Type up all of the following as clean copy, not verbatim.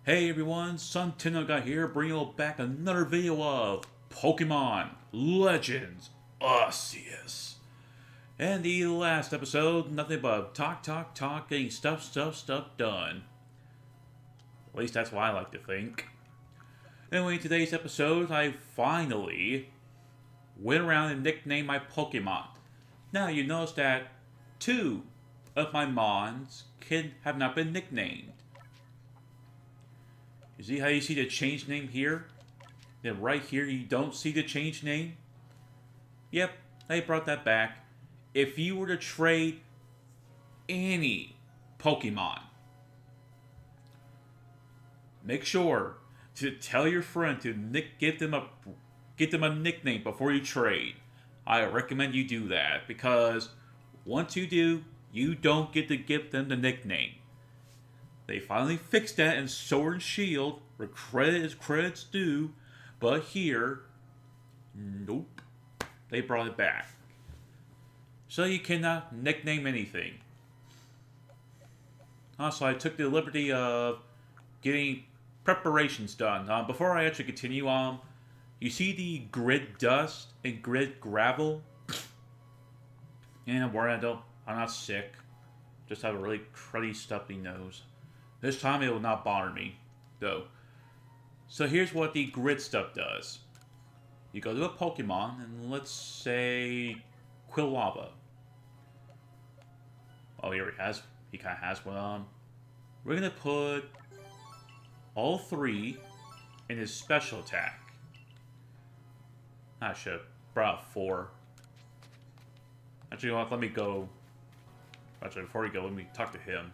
Hey everyone, Suntino Guy here, bringing you back another video of Pokemon Legends Arceus. And the last episode, nothing but talk, getting stuff done. At least that's what I like to think. Anyway, in today's episode, I finally went around and nicknamed my Pokemon. Now, you notice that two of my Mons have not been nicknamed. You see how you see the change name here? Then right here you don't see the change name? Yep, they brought that back. If you were to trade any Pokemon, make sure to tell your friend to get them a nickname before you trade. I recommend you do that because once you do, you don't get to give them the nickname. They finally fixed that in Sword and Shield, where credit is credit's due, but here, nope, they brought it back. So you cannot nickname anything. Also, I took the liberty of getting preparations done. Before I actually continue, you see the grid dust and grid gravel? And I'm not sick. Just have a really cruddy, stuffy nose. This time it will not bother me, though. So here's what the grid stuff does. You go to a Pokemon, and let's say Quilava. Oh, he kind of has one on. We're going to put all three in his special attack. I should have brought up four. Actually, let me go. Actually, before we go, let me talk to him.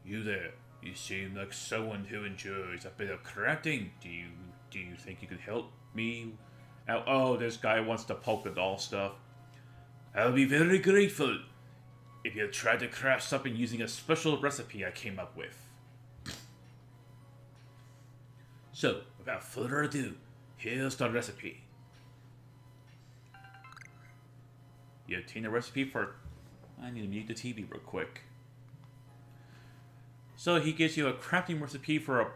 You there? You seem like someone who enjoys a bit of crafting. Do you think you could help me out? Oh, this guy wants the polka doll stuff. I'll be very grateful if you try to craft something using a special recipe I came up with. So, without further ado, here's the recipe. You obtain a recipe for... I need to mute the TV real quick. So he gives you a crafting recipe for a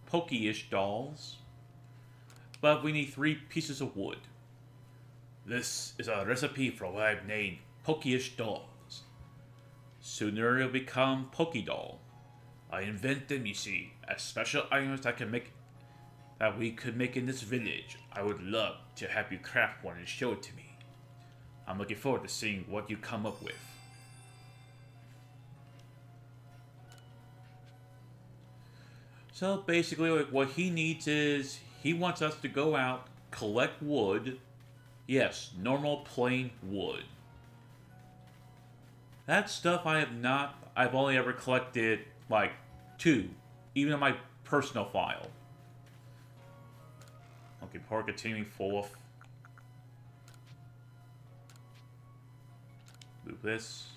Pokey-ish dolls. But we need 3 pieces of wood. This is a recipe for what I've named Pokey-ish dolls. Sooner it'll become Pokédoll. I invent them, you see, as special items that we could make in this village. I would love to have you craft one and show it to me. I'm looking forward to seeing what you come up with. So basically what he needs is, he wants us to go out, collect wood. Yes, normal plain wood. That stuff I've only ever collected like 2, even in my personal file. Okay, before continuing forth. Move this.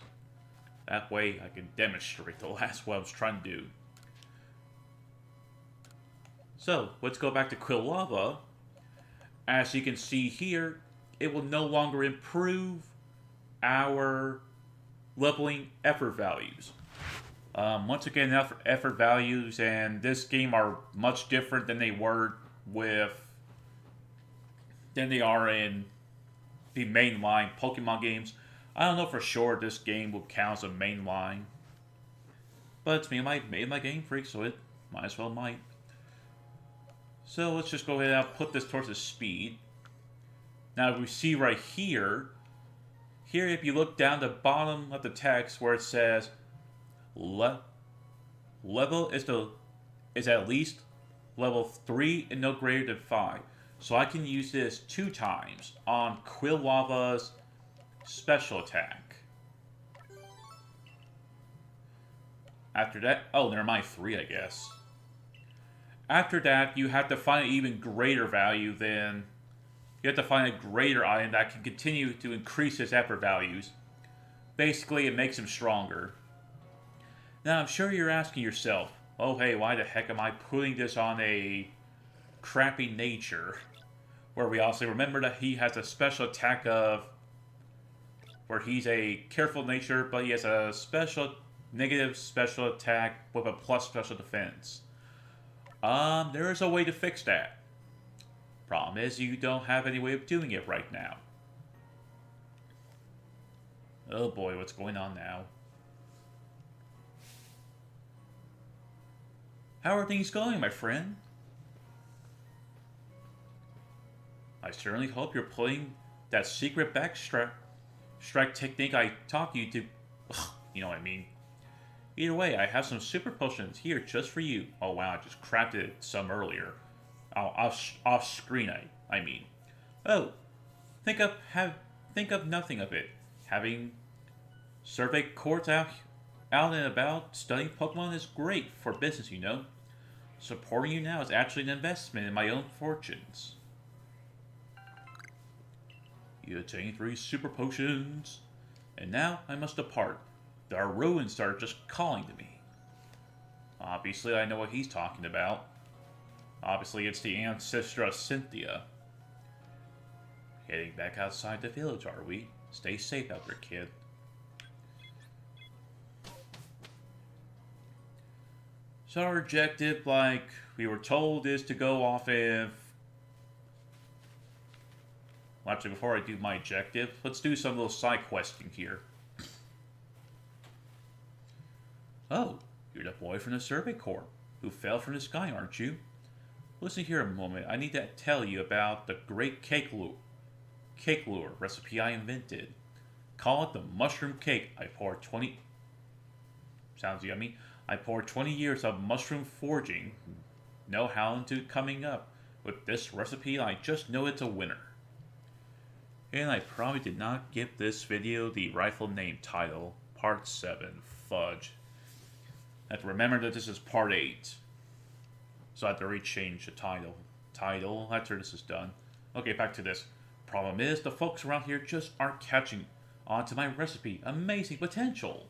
That way I can demonstrate the last what I was trying to do. So, let's go back to Quilava. As you can see here, it will no longer improve our leveling effort values. Once again, effort values in this game are much different than they are in the mainline Pokemon games. I don't know for sure this game will count as a mainline, but it's me and my Game Freak, so it might as well might. So let's just go ahead and put this towards the speed. Now we see right here, if you look down the bottom of the text where it says level is at least level 3 and no greater than 5. So I can use this 2 times on Quilava's special attack. After that, oh, never mind, 3 I guess. After that, you have to find an even greater value than... You have to find a greater item that can continue to increase his effort values. Basically, it makes him stronger. Now, I'm sure you're asking yourself, oh hey, why the heck am I putting this on a crappy nature? Where we also remember that he has a special attack of... Where he's a careful nature, but he has a special negative special attack with a plus special defense. There is a way to fix that. Problem is, you don't have any way of doing it right now. Oh boy, what's going on now? How are things going, my friend? I certainly hope you're playing that secret backstrike technique I taught you to... You know what I mean. Either way, I have some super potions here just for you. Oh wow, I just crafted some earlier. Off screen, I mean. Oh, think of nothing of it. Having survey courts out and about studying Pokemon is great for business, you know. Supporting you now is actually an investment in my own fortunes. You attained 3 super potions, and now I must depart. Our ruins are just calling to me. Obviously, I know what he's talking about. Obviously, it's the ancestor of Cynthia. Heading back outside the village, are we? Stay safe out there, kid. So our objective, like we were told, is to go off and... Well, actually, before I do my objective, let's do some little side questing here. Oh, you're the boy from the Survey Corps who fell from the sky, aren't you? Listen here a moment. I need to tell you about the great cake lure recipe I invented. Call it the mushroom cake. I poured 20... Sounds yummy. I poured 20 years of mushroom foraging know-how into coming up with this recipe. I just know it's a winner. And I probably did not give this video the rightful name title. Part 7. Fudge. I have to remember that this is Part 8. So I have to rechange the title after this is done. Okay, back to this. Problem is, the folks around here just aren't catching on to my recipe. Amazing potential.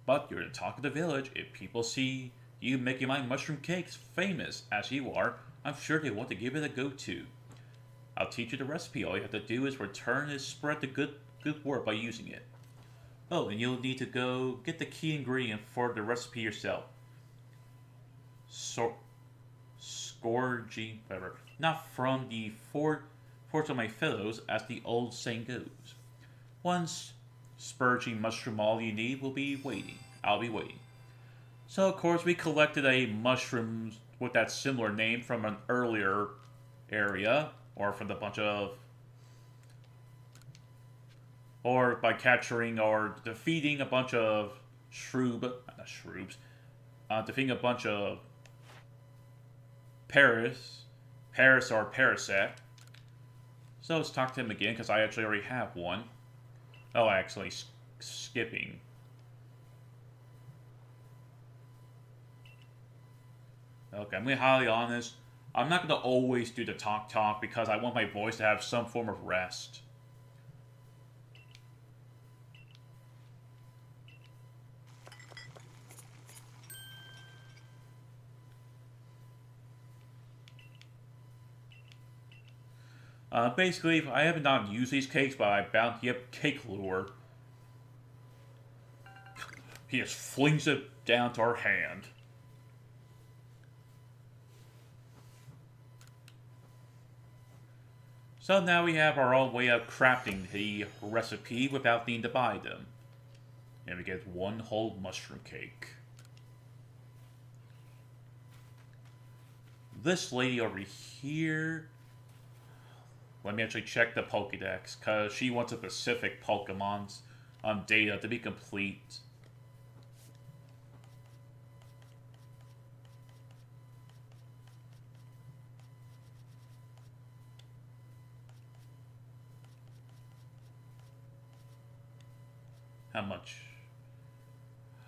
But you're the talk of the village. If people see you making my mushroom cakes famous as you are, I'm sure they want to give it a go-to. I'll teach you the recipe. All you have to do is return and spread the good word by using it. Oh, and you'll need to go get the key ingredient for the recipe yourself. Scourging, whatever. Not from the force of my fellows, as the old saying goes. Once spurging mushroom, all you need will be waiting. I'll be waiting. So, of course, we collected a mushroom with that similar name from an earlier area, or from the bunch of... Or by capturing or defeating a bunch of defeating a bunch of Paris or Parasect. So let's talk to him again, because I actually already have one. Oh, actually, skipping. Okay, I'm going to be highly honest. I'm not going to always do the talk because I want my voice to have some form of rest. Basically, I haven't not used these cakes, but I bound cake lure. He just flings it down to our hand. So now we have our own way of crafting the recipe without needing to buy them. And we get one whole mushroom cake. This lady over here... Let me actually check the Pokédex, because she wants a specific Pokemon's data to be complete. How much?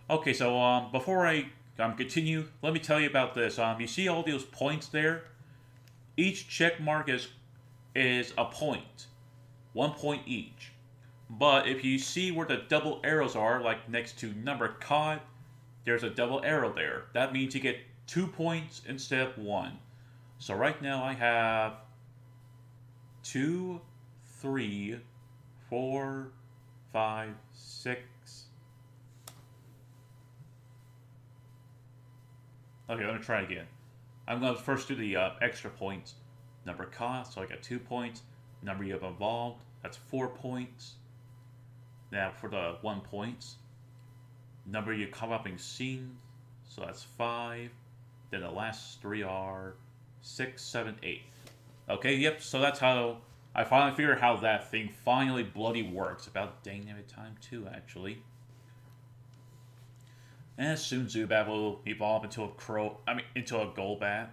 Okay, so before I continue, let me tell you about this. You see all those points there? Each check mark is a point. 1 point each. But if you see where the double arrows are, like next to number caught, there's a double arrow there. That means you get 2 points instead of 1. So right now I have 2, 3, 4, 5, 6, Okay, let me try again. I'm going to first do the extra points. Number cost, so I got 2 points. Number you have involved, that's 4 points. Now for the 1 points. Number you come up and seen, so that's 5. Then the last 3 are 6, 7, 8. Okay, yep, so that's how I finally figured how that thing finally bloody works. About dang near time too, actually. And soon Zubat will evolve into into a Golbat.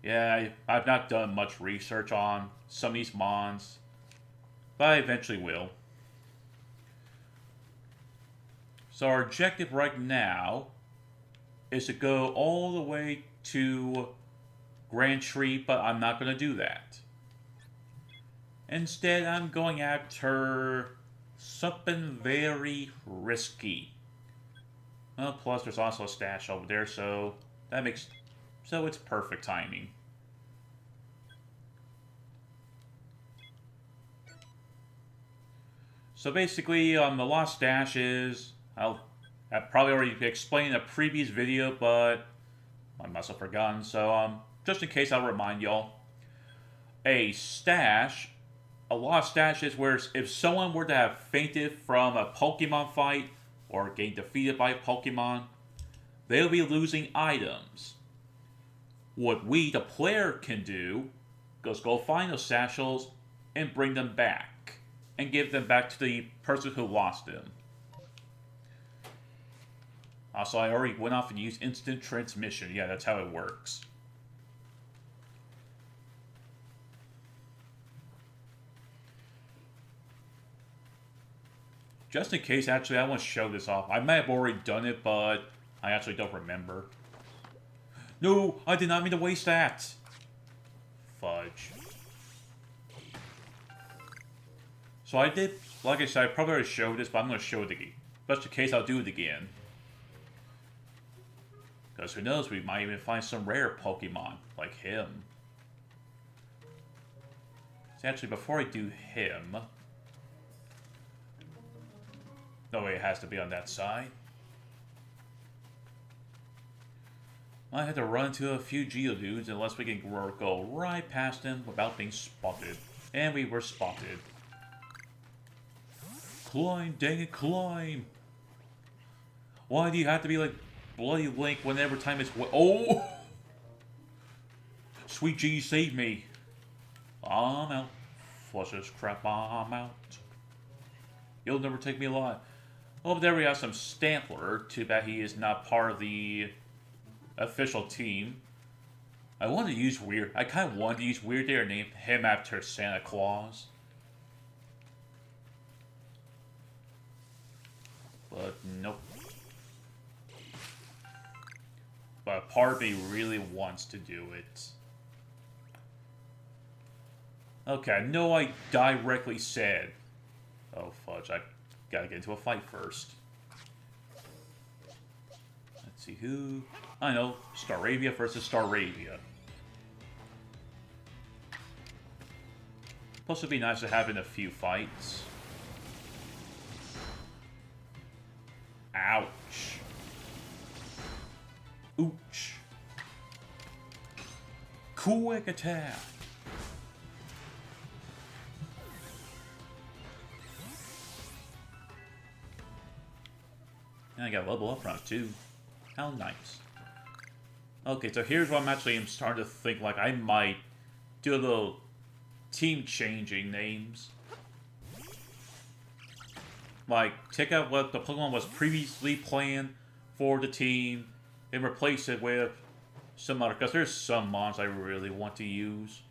Yeah, I've not done much research on some of these mons, but I eventually will. So our objective right now is to go all the way to Grand Tree, but I'm not going to do that. Instead, I'm going after something very risky. Well, plus there's also a stash over there, so it's perfect timing. So basically, the lost stash is I've probably already explained in a previous video, but I must have forgotten. So just in case, I'll remind y'all. A lost stash is where if someone were to have fainted from a Pokemon fight or getting defeated by a Pokemon, they'll be losing items. What we, the player, can do is go find those satchels and bring them back. And give them back to the person who lost them. Also, I already went off and used instant transmission. Yeah, that's how it works. Just in case, actually, I want to show this off. I might have already done it, but I actually don't remember. No, I did not mean to waste that. Fudge. So I did, like I said, I probably already showed this, but I'm going to show it again. Just in case, I'll do it again. Because who knows, we might even find some rare Pokemon, like him. So actually, before I do him... No way, it has to be on that side. I had to run into a few Geodudes unless we can go right past them without being spotted. And we were spotted. Climb, dang it, climb! Why do you have to be like bloody Link whenever time it's... Oh! Sweet G, save me! I'm out. Flush this crap, I'm out. You'll never take me alive. Oh, but there we have some Stampler. Too bad he is not part of the official team. I kind of wanted to use Weird Day or name him after Santa Claus. But nope. But part of me really wants to do it. Okay, I know I directly said... Oh, fudge, I gotta get into a fight first. Let's see who... I know, Staravia versus Staravia. Plus it'd be nice to have in a few fights. Ouch. Ouch. Quick attack. And I got level up round 2. How nice. Okay, so here's what I'm starting to think like I might do a little team changing names. Like, take out what the Pokemon was previously planned for the team and replace it with some other, because there's some mons I really want to use.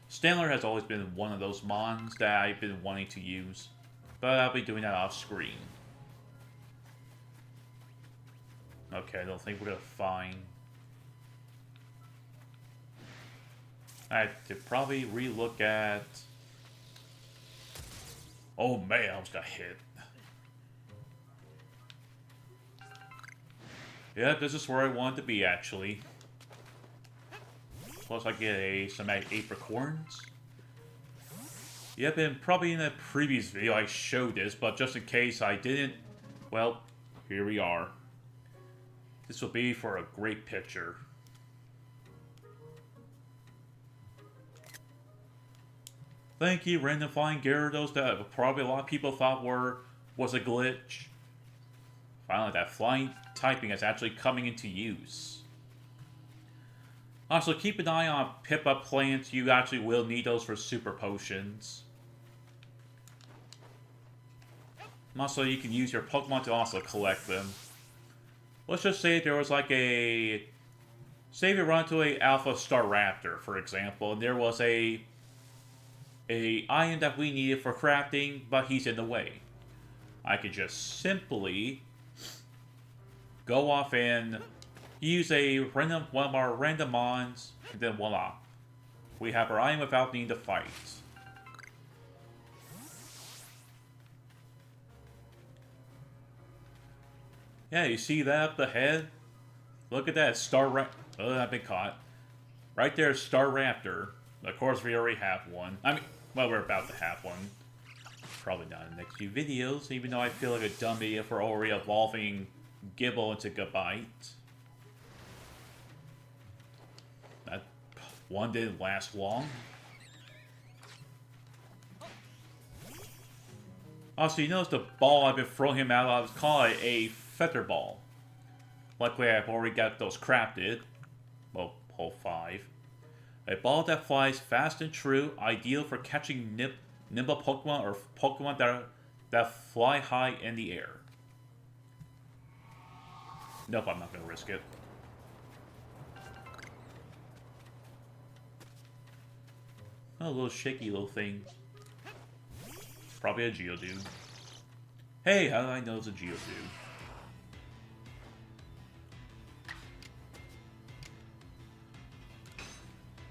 Stanler has always been one of those mons that I've been wanting to use, but I'll be doing that off screen. Okay, I don't think we're gonna find... I have to probably relook at... Oh man, I almost got hit. Yeah, this is where I want to be, actually. Plus I get some apricorns. Yep, and probably in a previous video I showed this, but just in case I didn't, well, here we are. This will be for a great picture. Thank you, random flying Gyarados that probably a lot of people thought was a glitch. Finally, that flying typing is actually coming into use. Also, keep an eye on Pip-Up plants. You actually will need those for super potions. Also, you can use your Pokemon to also collect them. Let's just say there was like a... Say we run into a Alpha Staraptor, for example, and there was a item that we needed for crafting, but he's in the way. I could just simply go off and use one of our random mons, and then voila. We have our item without needing to fight. Yeah, you see that up ahead? Look at that, Oh, I've been caught. Right there, Staraptor. Of course, we already have one. I mean, well, we're about to have one. Probably not in the next few videos, even though I feel like a dummy if we're already evolving Gibble into Gabite. That one didn't last long. Also, you notice the ball I've been throwing him out of, I was calling it a feather ball. Luckily, I've already got those crafted. Well, whole 5. A ball that flies fast and true, ideal for catching nimble Pokemon or Pokemon that fly high in the air. Nope, I'm not going to risk it. Oh, a little shaky little thing. Probably a Geodude. Hey, how did I know it's a Geodude?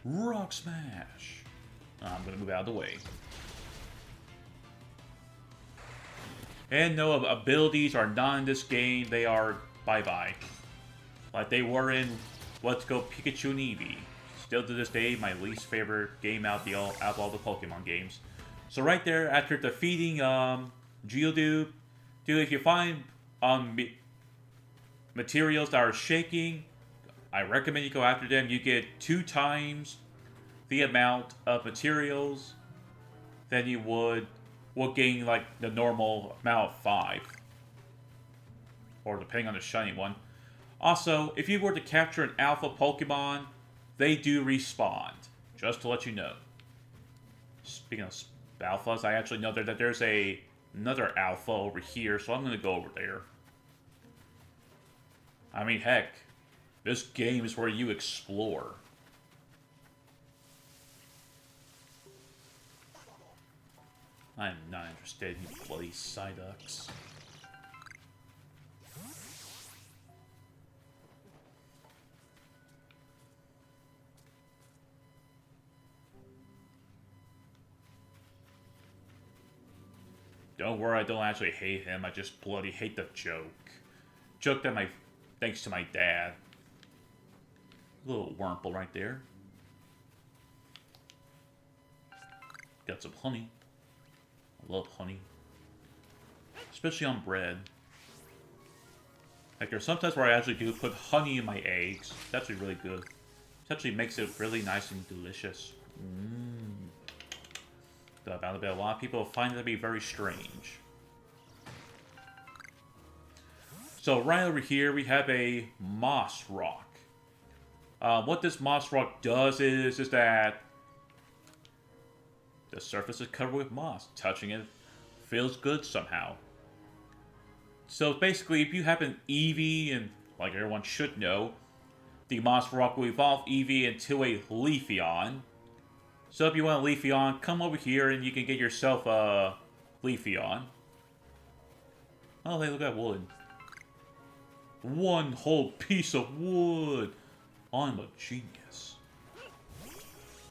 Rock Smash! I'm gonna move out of the way. And no, abilities are not in this game. They are bye-bye. Like they were in Let's Go Pikachu and Eevee. Still to this day, my least favorite game out of all the Pokemon games. So right there, after defeating Geodude, if you find materials that are shaking, I recommend you go after them. You get 2 times the amount of materials than you would gain like the normal amount of 5. Or depending on the shiny one. Also, if you were to capture an alpha Pokemon, they do respawn. Just to let you know. Speaking of alphas, I actually know that there's another alpha over here, so I'm going to go over there. I mean, heck, this game is where you explore. I'm not interested in you bloody Psyducks. Don't worry, I don't actually hate him. I just bloody hate the joke. Joke that thanks to my dad. Little Wurmple right there. Got some honey. I love honey. Especially on bread. Like there's sometimes where I actually do put honey in my eggs. It's actually really good. It actually makes it really nice and delicious. About a lot of people find it to be very strange. So right over here we have a moss rock. What this moss rock does is that the surface is covered with moss. Touching it feels good somehow. So basically, if you have an Eevee, and like everyone should know, the moss rock will evolve Eevee into a Leafeon. So if you want a Leafeon, come over here and you can get yourself a Leafeon. Oh, hey, look at that wood. One whole piece of wood. I'm a genius.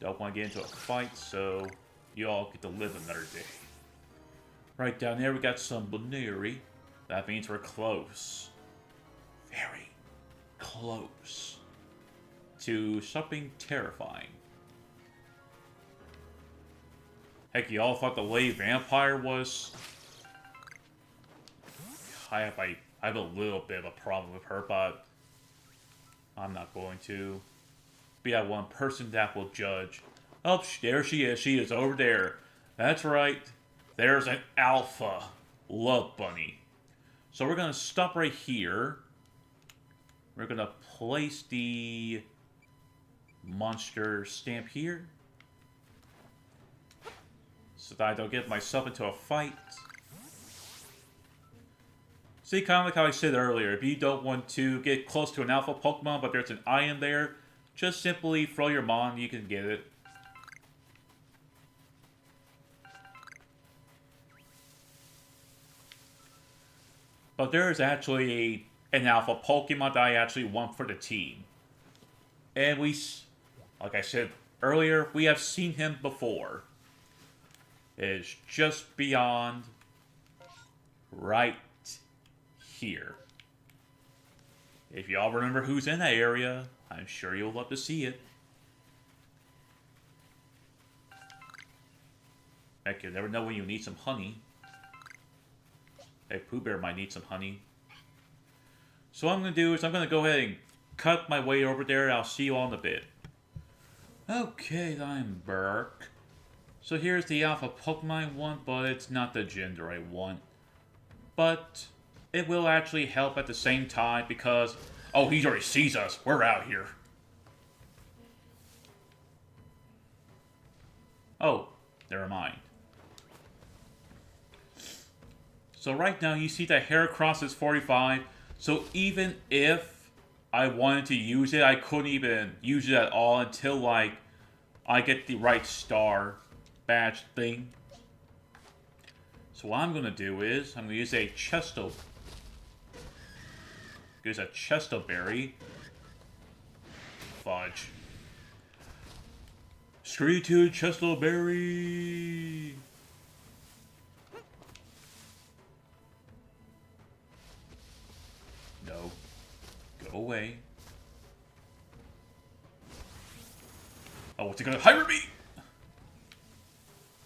Don't want to get into a fight, so you all get to live another day. Right down there, we got some Baneri. That means we're close. Very close to something terrifying. Heck, you all thought the Lady Vampire was... I have a little bit of a problem with her, but I'm not going to be that one person that will judge. Oh, there she is. She is over there. That's right. There's an alpha love bunny. So we're going to stop right here. We're going to place the monster stamp here, so that I don't get myself into a fight. See, kind of like how I said earlier, if you don't want to get close to an alpha Pokemon, but there's an item there, just simply throw your Mon, you can get it. But there is actually an alpha Pokemon that I actually want for the team. And like I said earlier, we have seen him before. It is just beyond right here. If y'all remember who's in that area, I'm sure you'll love to see it. Heck, you never know when you need some honey. Hey, Pooh Bear might need some honey. So what I'm going to do is I'm going to go ahead and cut my way over there. I'll see you all in a bit. Okay, I'm Burke. So here's the alpha Pokemon I want, but it's not the gender I want. But it will actually help at the same time because... Oh, he already sees us. We're out here. Oh, never mind. So right now you see that Heracross is 45. So even if I wanted to use it, I couldn't even use it at all until like I get the right star badge thing. So what I'm gonna do is I'm gonna use a Chesto Berry. Fudge. Screw to Chesto Berry. No. Go away. Oh, what's it gonna hire me?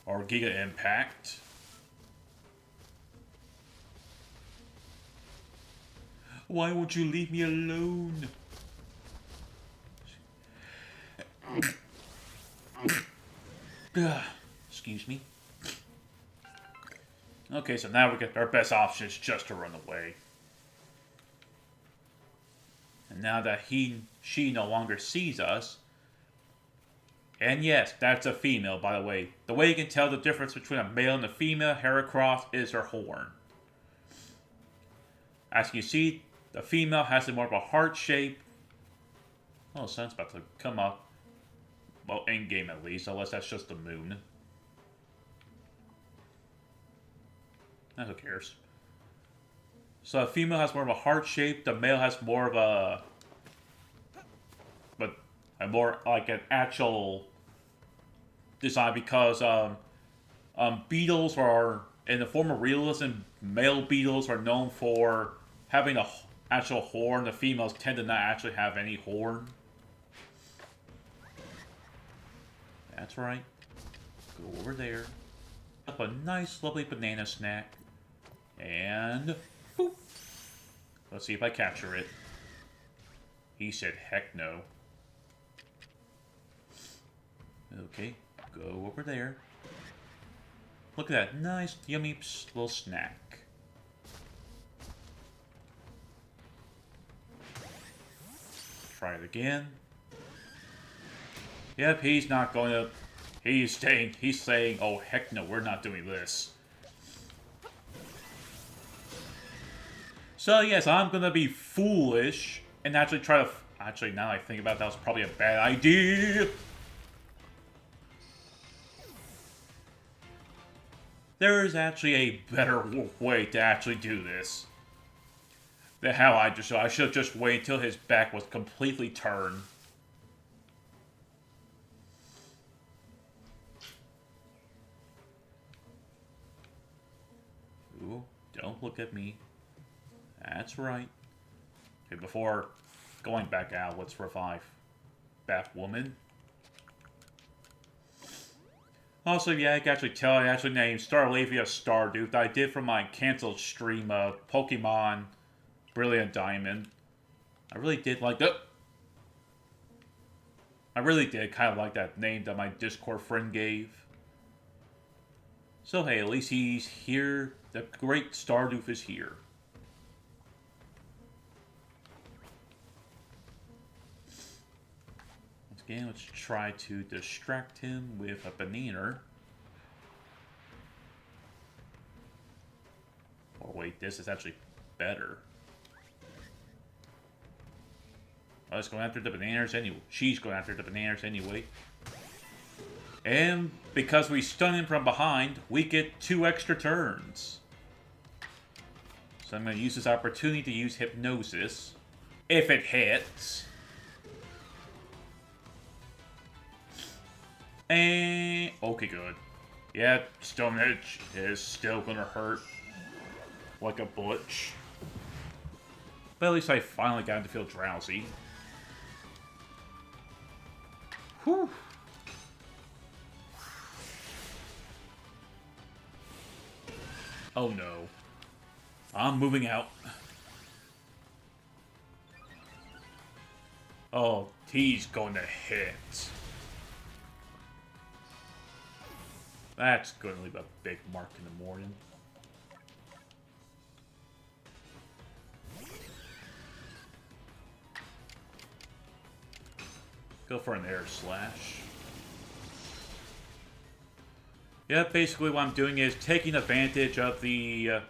Or Giga Impact. Why won't you leave me alone? Excuse me. Okay, so now we get our best option is just to run away. And now that she no longer sees us. And yes, that's a female, by the way. The way you can tell the difference between a male and a female Heracross is her horn. As you can see, the female has more of a heart shape. Oh, sun's about to come up. Well, in-game at least, unless that's just the moon. Who cares? So the female has more of a heart shape, the male has more of a... But a more like an actual design because beetles are, in the form of realism, male beetles are known for having a actual horn. The females tend to not actually have any horn. That's right. Go over there. Up a nice, lovely banana snack. And... boop. Let's see if I capture it. He said, heck no. Okay, go over there. Look at that nice, yummy little snack. Try it again. Yep, he's not going to... He's saying, oh, heck no, we're not doing this. So, yes, I'm going to be foolish and actually try to... Actually, now that I think about it, that was probably a bad idea. There is actually a better way to actually do this. Than how I should have just waited until his back was completely turned. Ooh, don't look at me. That's right. Okay, before going back out, let's revive Batwoman. Also, yeah, I can actually tell I actually named Starlavia Stardude that I did from my canceled stream of Pokemon Brilliant Diamond. I really did like that. I really did kind of like that name that my Discord friend gave. So hey, at least he's here. The great Stardew is here. Once again, let's try to distract him with a banana. Or wait, this is actually better. I was going after the bananas anyway. She's going after the bananas anyway. And because we stun him from behind, we get 2 extra turns. So I'm going to use this opportunity to use Hypnosis. If it hits. And... okay, good. Yeah, Stone Edge is still going to hurt. Like a butch. But at least I finally got him to feel drowsy. Whew. Oh no. I'm moving out. Oh, he's going to hit. That's going to leave a big mark in the morning. Go for an air slash. Yeah, basically what I'm doing is taking advantage of the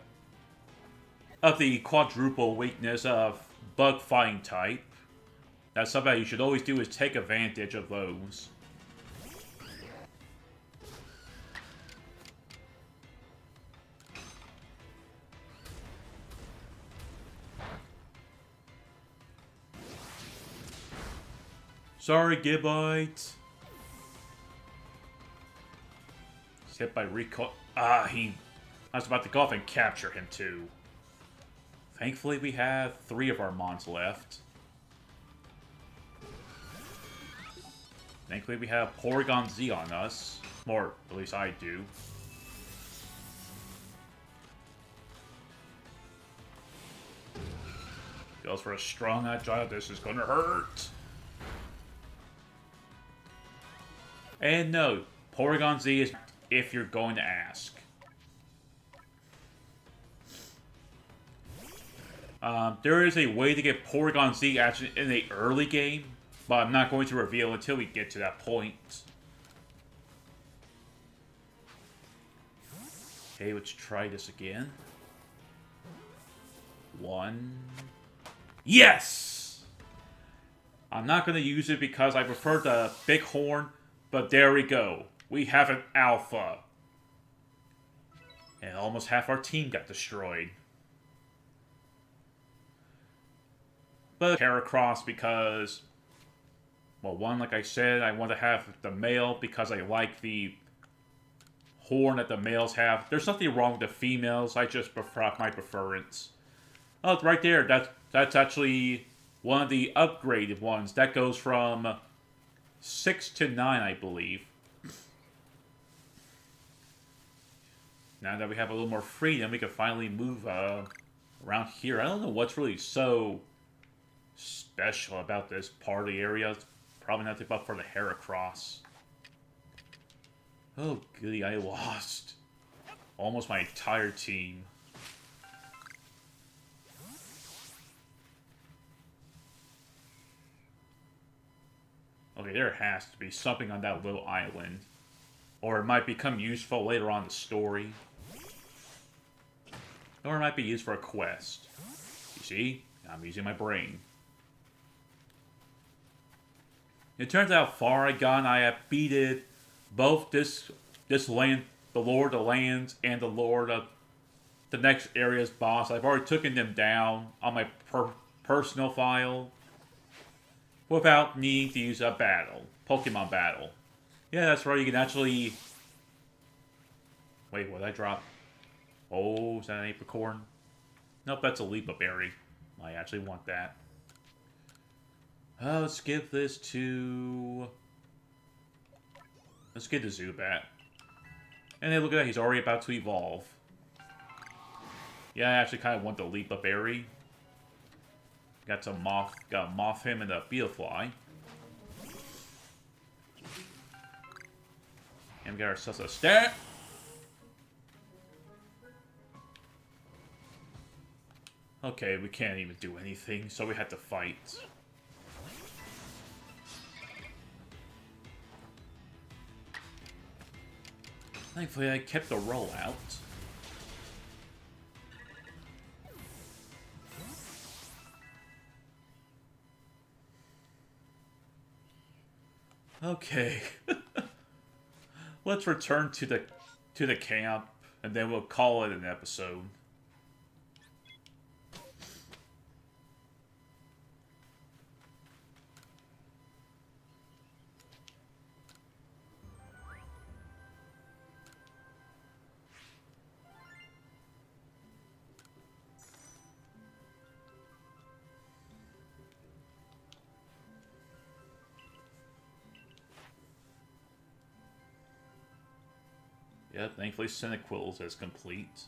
quadruple weakness of bug fighting type. That's something you should always do, is take advantage of those. Sorry, Gibbite. He's hit by recoil. I was about to go off and capture him too. Thankfully, we have 3 of our mons left. Thankfully, we have Porygon Z on us. Or, at least I do. Goes for a strong agile. This is gonna hurt. And no, Porygon Z is if you're going to ask. There is a way to get Porygon Z action in the early game, but I'm not going to reveal until we get to that point. Okay, let's try this again. 1. Yes! I'm not going to use it because I prefer the big horn. But there we go. We have an alpha. And almost half our team got destroyed. But Heracross because... well, one, like I said, I want to have the male because I like the horn that the males have. There's nothing wrong with the females. I just prefer my preference. Oh, right there. That's actually one of the upgraded ones. That goes from 6 to 9, I believe. Now that we have a little more freedom, we can finally move around here. I don't know what's really so special about this part of the area. It's probably not but for the Heracross. Oh, goody, I lost. Almost my entire team. Okay, there has to be something on that little island. Or it might become useful later on in the story. Or it might be used for a quest. You see? I'm using my brain. It turns out how far I got. I have beaten both this land, the Lord of the Lands, and the Lord of the next area's boss. I've already taken them down on my personal file without needing to use a battle, Pokemon battle. Yeah, that's right. You can actually. Wait, what did I drop? Oh, is that an apricorn? Nope, that's a Leapa Berry. I actually want that. Let's give this to... let's get to Zubat. And then look at that, he's already about to evolve. Yeah, I actually kind of want the Leapa Berry. Got to moth him and a Beetafly. And we got ourselves a stat. Okay, we can't even do anything, so we had to fight. Thankfully, I kept the roll out. Okay. Let's return to the camp, and then we'll call it an episode. Yep, thankfully Cinequills is complete.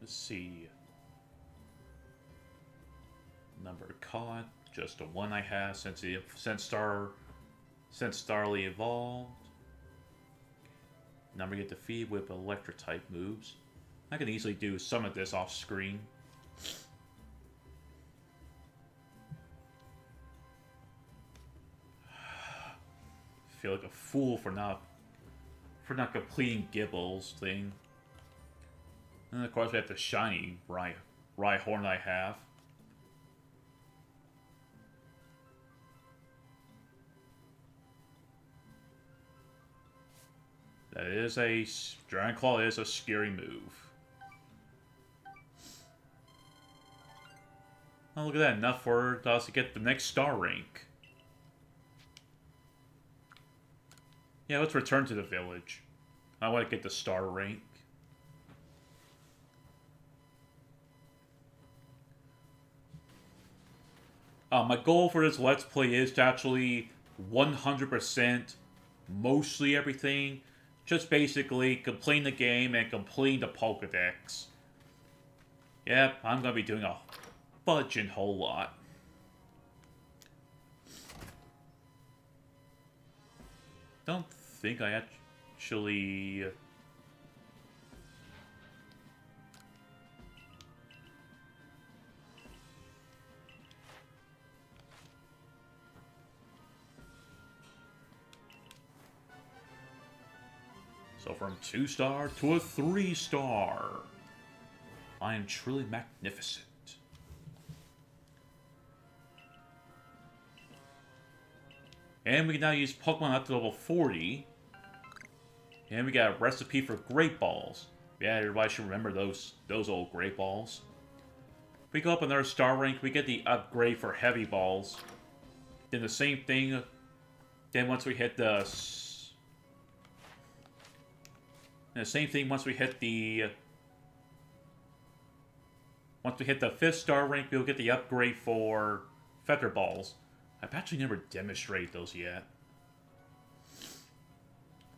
Let's see. Number caught, just the one I have since Starly evolved. Number get defeated with electric type moves. I can easily do some of this off screen. Feel like a fool for not completing Gibble's thing. And of course we have the shiny Rhyhorn I have. Dragon Claw is a scary move. Oh, look at that, enough for us to get the next star rank. Yeah, let's return to the village. I want to get the star rank. My goal for this Let's Play is to actually 100% mostly everything. Just basically completing the game and completing the Pokedex. Yep, I'm going to be doing a fudging whole lot. Don't think I actually... So from 2-star to a 3-star. I am truly magnificent. And we can now use Pokemon up to level 40. And we got a recipe for Great Balls. Yeah, everybody should remember those old Great Balls. If we go up another star rank, we get the upgrade for Heavy Balls. Then the same thing. Then once we hit the... And the same thing once we hit the... Once we hit the 5th star rank, we'll get the upgrade for Feather Balls. I've actually never demonstrated those yet.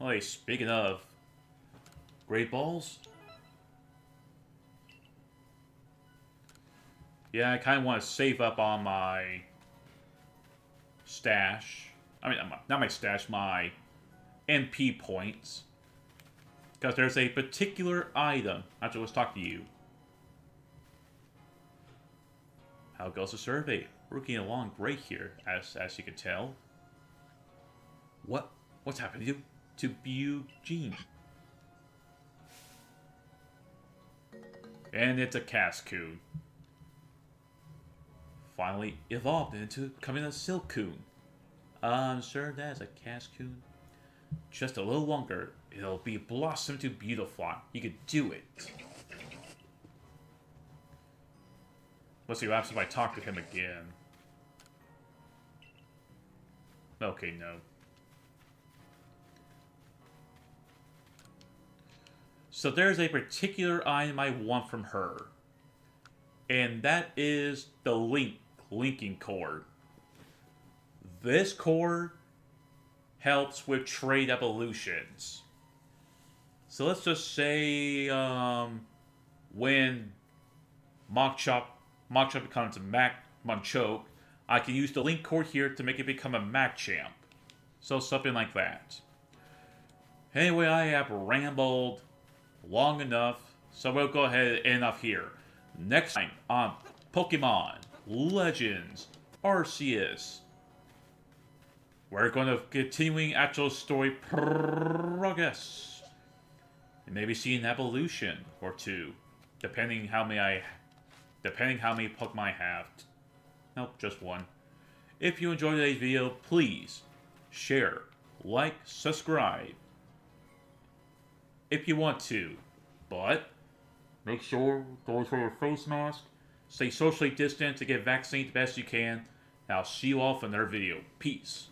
Oh, hey, speaking of Great Balls. Yeah, I kind of want to save up on my stash. I mean, not my stash, my MP points. Because there's a particular item. Actually, let's talk to you. How goes the survey? We're getting along great here, as you can tell. What's happening to Eugene? And it's a Cascoon. Finally evolved into becoming a Silcoon. I'm sure that's a Cascoon. Just a little longer, it'll be blossom to Beautifly. You could do it. Let's see what happens if I talk to him again. Okay, no. So there's a particular item I want from her. And that is the linking cord. This cord helps with trait evolutions. So let's just say when Machop becomes a Machoke, I can use the link cord here to make it become a Machamp. So something like that. Anyway, I have rambled long enough, so we'll go ahead and end off here. Next time on Pokemon Legends Arceus, we're going to continuing actual story progress. And maybe see an evolution or two, depending how many Pokemon I have. Nope, just one. If you enjoyed today's video, please share, like, subscribe if you want to. But make sure to always wear your face mask, stay socially distant to get vaccinated the best you can, and I'll see you all for another video. Peace.